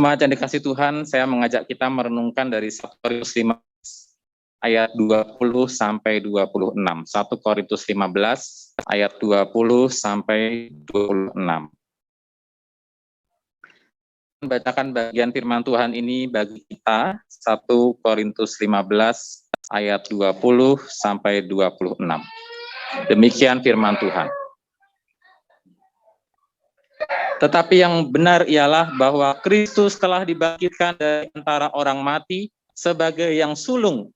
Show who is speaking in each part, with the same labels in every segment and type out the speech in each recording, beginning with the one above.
Speaker 1: Jemaat yang dikasih Tuhan, saya mengajak kita merenungkan dari 1 Korintus 15 ayat 20 sampai 26. 1 Korintus 15 ayat 20 sampai 26. Bacakan bagian firman Tuhan ini bagi kita, 1 Korintus 15 ayat 20 sampai 26. Demikian firman Tuhan. Tetapi yang benar ialah bahwa Kristus telah dibangkitkan dari antara orang mati sebagai yang sulung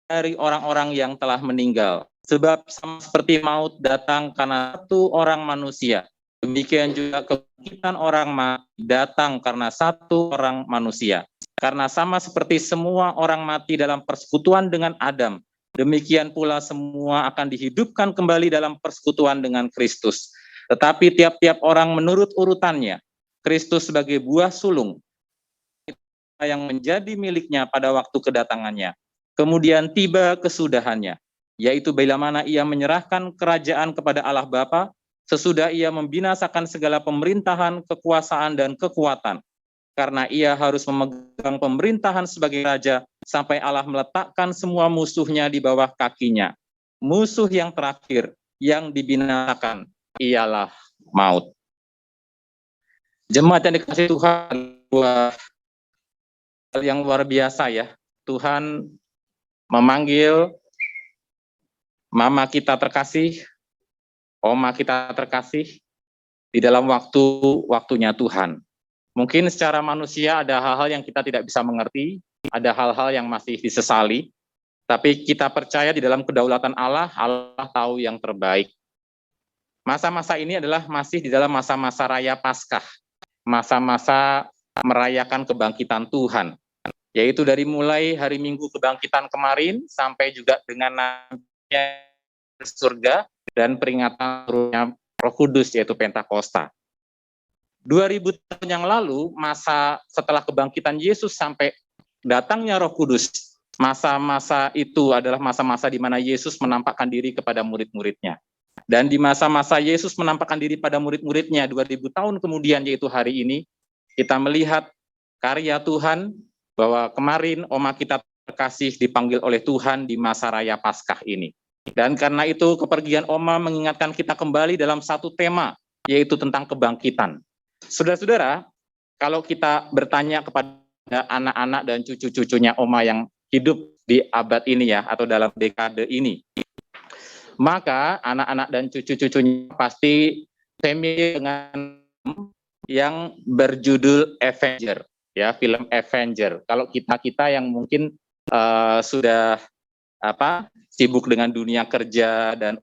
Speaker 1: dari orang-orang yang telah meninggal. Sebab sama seperti maut datang karena satu orang manusia, demikian juga kebangkitan orang mati datang karena satu orang manusia. Karena sama seperti semua orang mati dalam persekutuan dengan Adam, demikian pula semua akan dihidupkan kembali dalam persekutuan dengan Kristus. Tetapi tiap-tiap orang menurut urutannya, Kristus sebagai buah sulung yang menjadi miliknya pada waktu kedatangannya. Kemudian tiba kesudahannya, yaitu bila mana ia menyerahkan kerajaan kepada Allah Bapa, sesudah ia membinasakan segala pemerintahan, kekuasaan, dan kekuatan. Karena ia harus memegang pemerintahan sebagai raja, sampai Allah meletakkan semua musuhnya di bawah kakinya. Musuh yang terakhir, yang dibinasakan, ialah maut. Jemaat yang dikasihi Tuhan, hal yang luar biasa ya. Tuhan memanggil mama kita terkasih, oma kita terkasih, di dalam waktunya Tuhan. Mungkin secara manusia ada hal-hal yang kita tidak bisa mengerti, ada hal-hal yang masih disesali, tapi kita percaya di dalam kedaulatan Allah, Allah tahu yang terbaik. Masa-masa ini adalah masih di dalam masa-masa raya Paskah, masa-masa merayakan kebangkitan Tuhan, yaitu dari mulai hari Minggu kebangkitan kemarin sampai juga dengan namanya surga dan peringatan turunnya Roh Kudus yaitu Pentakosta. 2000 tahun yang lalu, masa setelah kebangkitan Yesus sampai datangnya Roh Kudus, masa-masa itu adalah masa-masa di mana Yesus menampakkan diri kepada murid-muridnya. Dan di masa-masa Yesus menampakkan diri pada murid-muridnya 2000 tahun kemudian, yaitu hari ini, kita melihat karya Tuhan bahwa kemarin oma kita terkasih dipanggil oleh Tuhan di masa raya Paskah ini. Dan karena itu kepergian oma mengingatkan kita kembali dalam satu tema, yaitu tentang kebangkitan. Saudara-saudara, kalau kita bertanya kepada anak-anak dan cucu-cucunya oma yang hidup di abad ini ya, atau dalam dekade ini, maka anak-anak dan cucu-cucunya pasti familiar dengan yang berjudul Avenger, ya, film Avenger. Kalau kita yang mungkin sudah sibuk dengan dunia kerja dan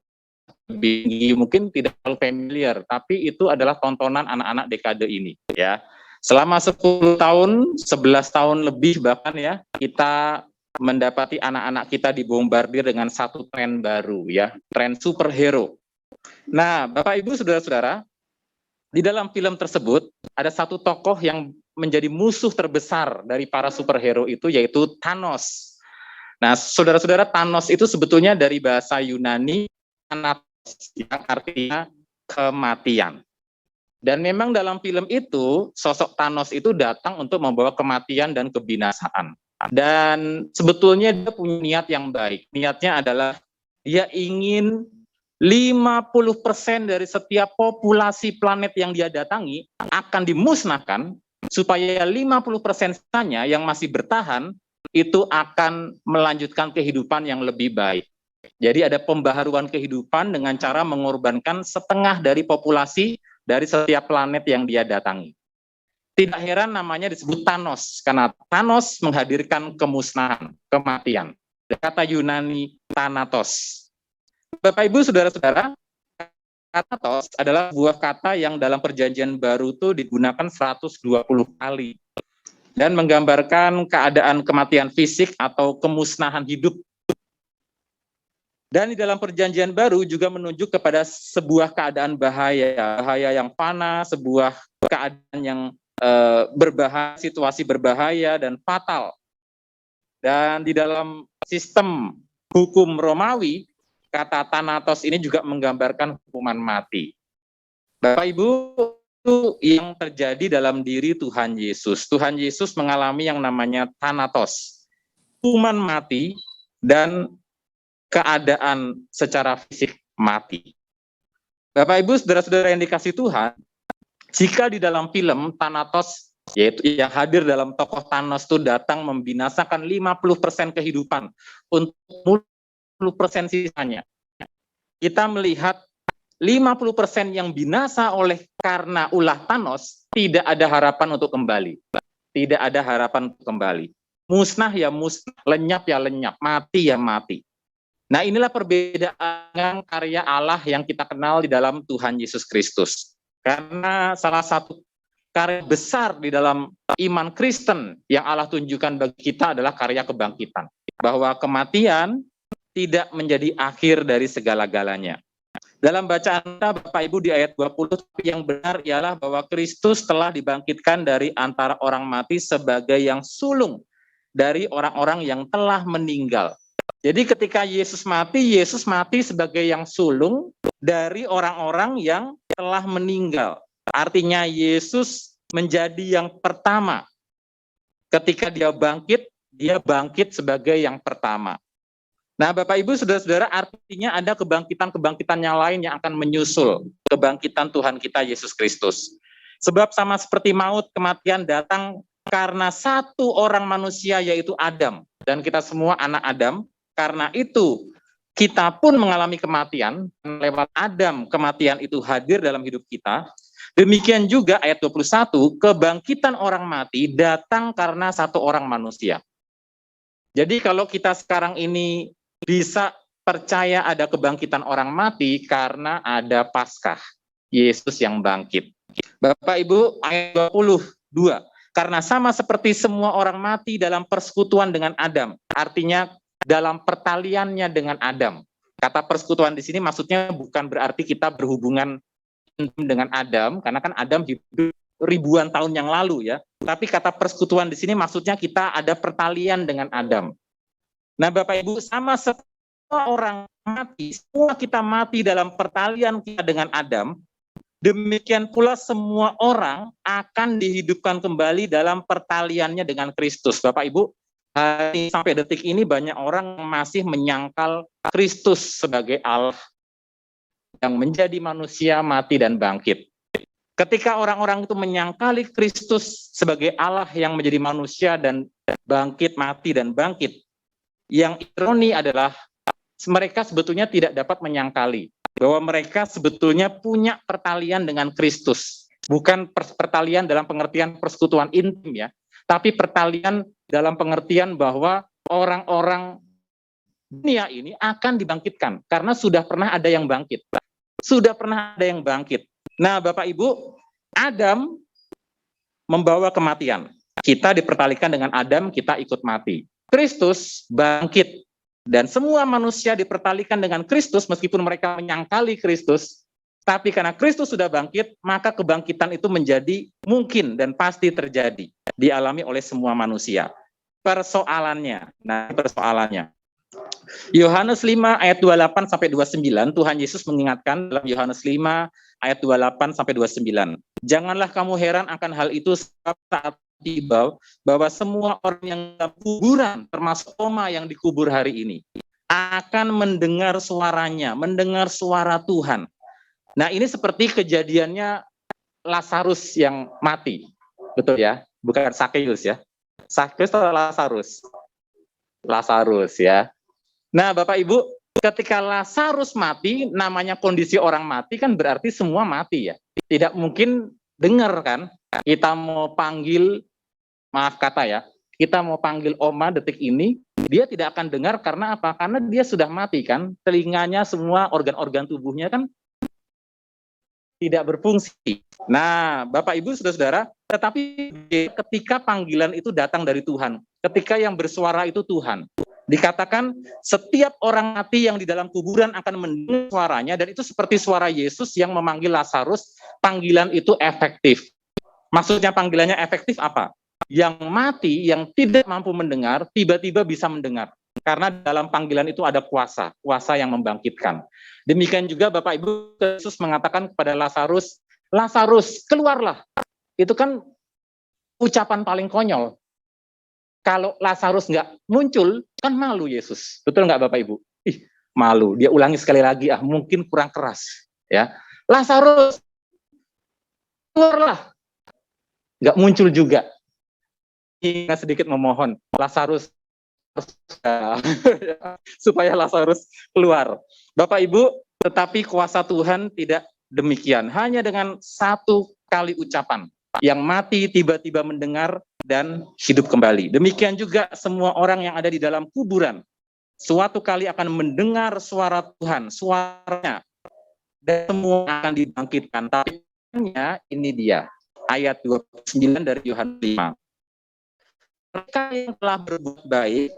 Speaker 1: mungkin tidak terlalu familiar, tapi itu adalah tontonan anak-anak dekade ini, ya. Selama 10 tahun, 11 tahun lebih bahkan ya, kita mendapati anak-anak kita dibombardir dengan satu tren baru ya, tren superhero. Nah, Bapak Ibu Saudara-saudara, di dalam film tersebut ada satu tokoh yang menjadi musuh terbesar dari para superhero itu, yaitu Thanos. Nah, saudara-saudara, Thanos itu sebetulnya dari bahasa Yunani Thanatos, yang artinya kematian. Dan memang dalam film itu sosok Thanos itu datang untuk membawa kematian dan kebinasaan. Dan sebetulnya dia punya niat yang baik. Niatnya adalah dia ingin 50% dari setiap populasi planet yang dia datangi akan dimusnahkan, supaya 50% sisanya yang masih bertahan itu akan melanjutkan kehidupan yang lebih baik. Jadi ada pembaharuan kehidupan dengan cara mengorbankan setengah dari populasi dari setiap planet yang dia datangi. Tidak heran namanya disebut Thanos, karena Thanos menghadirkan kemusnahan, kematian. Kata Yunani Thanatos. Bapak Ibu Saudara-saudara, Thanatos adalah sebuah kata yang dalam Perjanjian Baru itu digunakan 120 kali dan menggambarkan keadaan kematian fisik atau kemusnahan hidup. Dan di dalam Perjanjian Baru juga menunjuk kepada sebuah keadaan bahaya yang panas, sebuah keadaan yang berbahaya, situasi berbahaya dan fatal. Dan di dalam sistem hukum Romawi, kata Thanatos ini juga menggambarkan hukuman mati. Bapak Ibu, itu yang terjadi dalam diri Tuhan Yesus. Tuhan Yesus mengalami yang namanya thanatos, hukuman mati dan keadaan secara fisik mati. Bapak Ibu, saudara-saudara yang dikasih Tuhan, jika di dalam film Thanatos, yaitu yang hadir dalam tokoh Thanos itu datang membinasakan 50% kehidupan untuk 10% sisanya. Kita melihat 50% yang binasa oleh karena ulah Thanos, tidak ada harapan untuk kembali. Tidak ada harapan untuk kembali. Musnah ya musnah, lenyap ya lenyap, mati ya mati. Nah, inilah perbedaan karya Allah yang kita kenal di dalam Tuhan Yesus Kristus. Karena salah satu karya besar di dalam iman Kristen yang Allah tunjukkan bagi kita adalah karya kebangkitan. Bahwa kematian tidak menjadi akhir dari segala-galanya. Dalam bacaan kita, Bapak Ibu, di ayat 20, yang benar ialah bahwa Kristus telah dibangkitkan dari antara orang mati sebagai yang sulung dari orang-orang yang telah meninggal. Jadi ketika Yesus mati sebagai yang sulung dari orang-orang yang telah meninggal. Artinya Yesus menjadi yang pertama. Ketika dia bangkit sebagai yang pertama. Nah, Bapak Ibu, saudara-saudara, artinya ada kebangkitan-kebangkitan yang lain yang akan menyusul kebangkitan Tuhan kita Yesus Kristus. Sebab sama seperti maut, kematian datang karena satu orang manusia, yaitu Adam. Dan kita semua anak Adam. Karena itu, kita pun mengalami kematian. Lewat Adam, kematian itu hadir dalam hidup kita. Demikian juga ayat 21, kebangkitan orang mati datang karena satu orang manusia. Jadi kalau kita sekarang ini bisa percaya ada kebangkitan orang mati karena ada Paskah, Yesus yang bangkit. Bapak Ibu, ayat 22, karena sama seperti semua orang mati dalam persekutuan dengan Adam, artinya dalam pertaliannya dengan Adam. Kata persekutuan di sini maksudnya bukan berarti kita berhubungan dengan Adam, karena kan Adam hidup ribuan tahun yang lalu ya. Tapi kata persekutuan di sini maksudnya kita ada pertalian dengan Adam. Nah, Bapak Ibu, sama semua orang mati, semua kita mati dalam pertalian kita dengan Adam, demikian pula semua orang akan dihidupkan kembali dalam pertaliannya dengan Kristus. Bapak Ibu, hari sampai detik ini banyak orang masih menyangkal Kristus sebagai Allah yang menjadi manusia, mati dan bangkit. Ketika orang-orang itu menyangkali Kristus sebagai Allah yang menjadi manusia dan bangkit, mati dan bangkit, yang ironi adalah mereka sebetulnya tidak dapat menyangkali bahwa mereka sebetulnya punya pertalian dengan Kristus. Bukan pertalian dalam pengertian persekutuan intim ya, tapi pertalian dalam pengertian bahwa orang-orang dunia ini akan dibangkitkan karena sudah pernah ada yang bangkit. Sudah pernah ada yang bangkit. Nah, Bapak Ibu, Adam membawa kematian. Kita dipertalikan dengan Adam, kita ikut mati. Kristus bangkit. Dan semua manusia dipertalikan dengan Kristus meskipun mereka menyangkali Kristus. Tapi karena Kristus sudah bangkit, maka kebangkitan itu menjadi mungkin dan pasti terjadi. Dialami oleh semua manusia. Persoalannya. Yohanes 5 ayat 28 sampai 29, Tuhan Yesus mengingatkan dalam Yohanes 5 ayat 28 sampai 29. Janganlah kamu heran akan hal itu saat tiba bahwa semua orang yang dalam kuburan, termasuk Oma yang dikubur hari ini, akan mendengar suaranya, mendengar suara Tuhan. Nah, ini seperti kejadiannya Lazarus yang mati. Betul ya? Bukan Sakeus ya. Sakeus atau Lazarus? Lazarus ya. Nah, Bapak Ibu, ketika Lazarus mati, namanya kondisi orang mati kan berarti semua mati ya. Tidak mungkin dengar kan? Kita mau panggil, maaf kata ya, kita mau panggil Oma detik ini, dia tidak akan dengar karena apa? Karena dia sudah mati kan, telinganya semua organ-organ tubuhnya kan tidak berfungsi. Nah, Bapak Ibu saudara-saudara, tetapi ketika panggilan itu datang dari Tuhan, ketika yang bersuara itu Tuhan, dikatakan setiap orang mati yang di dalam kuburan akan mendengar suaranya, dan itu seperti suara Yesus yang memanggil Lazarus. Panggilan itu efektif. Maksudnya panggilannya efektif apa? Yang mati, yang tidak mampu mendengar, tiba-tiba bisa mendengar. Karena dalam panggilan itu ada kuasa yang membangkitkan. Demikian juga Bapak Ibu, Yesus mengatakan kepada Lazarus, Lazarus, keluarlah. Itu kan ucapan paling konyol. Kalau Lazarus nggak muncul, kan malu Yesus. Betul nggak Bapak Ibu? Ih, malu. Dia ulangi sekali lagi, mungkin kurang keras. Ya, Lazarus, keluarlah. Nggak muncul juga. Ingat sedikit memohon, Lazarus, supaya Lazarus keluar. Bapak Ibu, tetapi kuasa Tuhan tidak demikian. Hanya dengan satu kali ucapan, yang mati tiba-tiba mendengar dan hidup kembali. Demikian juga semua orang yang ada di dalam kuburan, suatu kali akan mendengar suara Tuhan, suaranya, dan semua akan dibangkitkan. Tapi ini dia, ayat 29 dari Yohanes 5. Mereka yang telah berbuat baik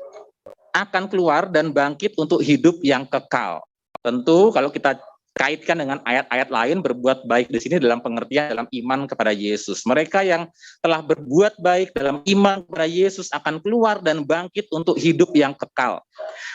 Speaker 1: akan keluar dan bangkit untuk hidup yang kekal. Tentu kalau kita kaitkan dengan ayat-ayat lain, berbuat baik di sini dalam pengertian dalam iman kepada Yesus. Mereka yang telah berbuat baik dalam iman kepada Yesus akan keluar dan bangkit untuk hidup yang kekal.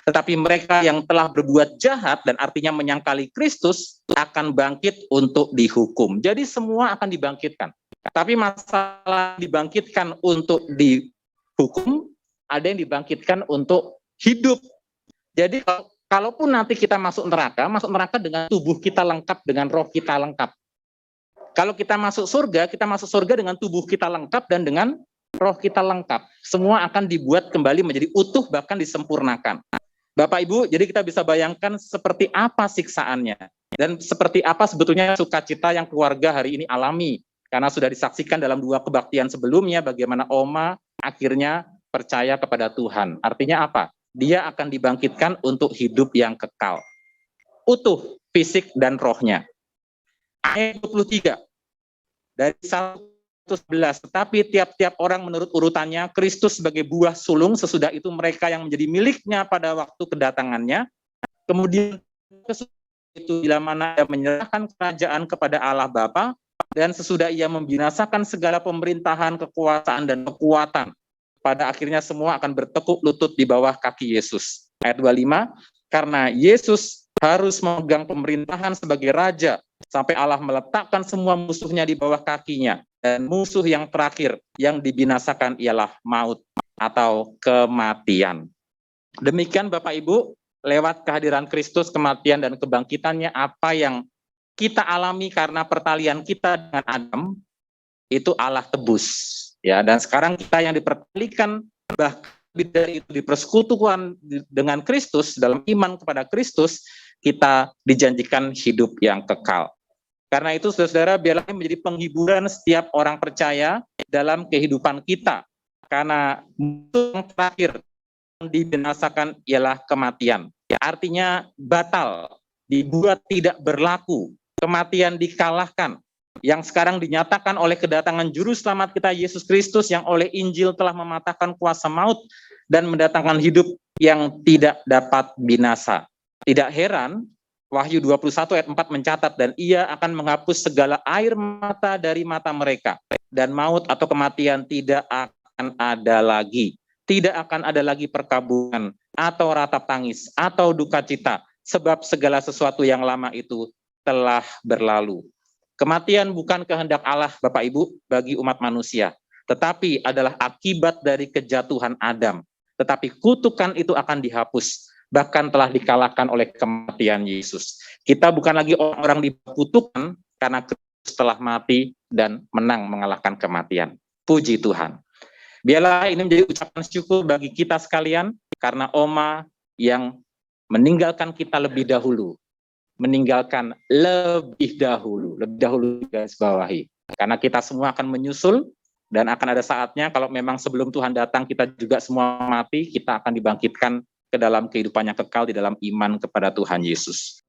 Speaker 1: Tetapi mereka yang telah berbuat jahat dan artinya menyangkali Kristus akan bangkit untuk dihukum. Jadi semua akan dibangkitkan. Tapi masalah dibangkitkan untuk dihukum, ada yang dibangkitkan untuk hidup. Jadi kalaupun nanti kita masuk neraka dengan tubuh kita lengkap, dengan roh kita lengkap. Kalau kita masuk surga dengan tubuh kita lengkap dan dengan roh kita lengkap. Semua akan dibuat kembali menjadi utuh, bahkan disempurnakan. Bapak Ibu, jadi kita bisa bayangkan seperti apa siksaannya. Dan seperti apa sebetulnya sukacita yang keluarga hari ini alami. Karena sudah disaksikan dalam 2 kebaktian sebelumnya, bagaimana Oma akhirnya percaya kepada Tuhan. Artinya apa? Dia akan dibangkitkan untuk hidup yang kekal. Utuh fisik dan rohnya. Ayat 23. Dari 1:11. Tetapi tiap-tiap orang menurut urutannya, Kristus sebagai buah sulung, sesudah itu mereka yang menjadi miliknya pada waktu kedatangannya. Kemudian itu bila mana ia menyerahkan kerajaan kepada Allah Bapa, dan sesudah ia membinasakan segala pemerintahan, kekuasaan, dan kekuatan. Pada akhirnya semua akan bertekuk lutut di bawah kaki Yesus. Ayat 25, karena Yesus harus memegang pemerintahan sebagai raja, sampai Allah meletakkan semua musuhnya di bawah kakinya. Dan musuh yang terakhir yang dibinasakan ialah maut atau kematian. Demikian Bapak Ibu, lewat kehadiran Kristus, kematian dan kebangkitannya, apa yang kita alami karena pertalian kita dengan Adam, itu Allah tebus. Ya, dan sekarang kita yang dipertalikan, bahkan dari itu dipersekutukan dengan Kristus, dalam iman kepada Kristus, kita dijanjikan hidup yang kekal. Karena itu, saudara-saudara, biarlah menjadi penghiburan setiap orang percaya dalam kehidupan kita. Karena musuh yang terakhir yang dibinasakan ialah kematian. Artinya batal, dibuat tidak berlaku, kematian dikalahkan. Yang sekarang dinyatakan oleh kedatangan Juru Selamat kita Yesus Kristus, yang oleh Injil telah mematahkan kuasa maut dan mendatangkan hidup yang tidak dapat binasa. Tidak heran, Wahyu 21 ayat 4 mencatat, dan ia akan menghapus segala air mata dari mata mereka, dan maut atau kematian tidak akan ada lagi. Tidak akan ada lagi perkabungan, atau ratap tangis, atau duka cita, sebab segala sesuatu yang lama itu telah berlalu. Kematian bukan kehendak Allah, Bapak Ibu, bagi umat manusia, tetapi adalah akibat dari kejatuhan Adam. Tetapi kutukan itu akan dihapus, bahkan telah dikalahkan oleh kematian Yesus. Kita bukan lagi orang-orang dikutukan karena Kristus telah mati dan menang mengalahkan kematian. Puji Tuhan. Biarlah ini menjadi ucapan syukur bagi kita sekalian, karena Oma yang meninggalkan kita lebih dahulu, lebih dahulu garis bawahi. Karena kita semua akan menyusul, dan akan ada saatnya kalau memang sebelum Tuhan datang kita juga semua mati, kita akan dibangkitkan ke dalam kehidupan yang kekal di dalam iman kepada Tuhan Yesus.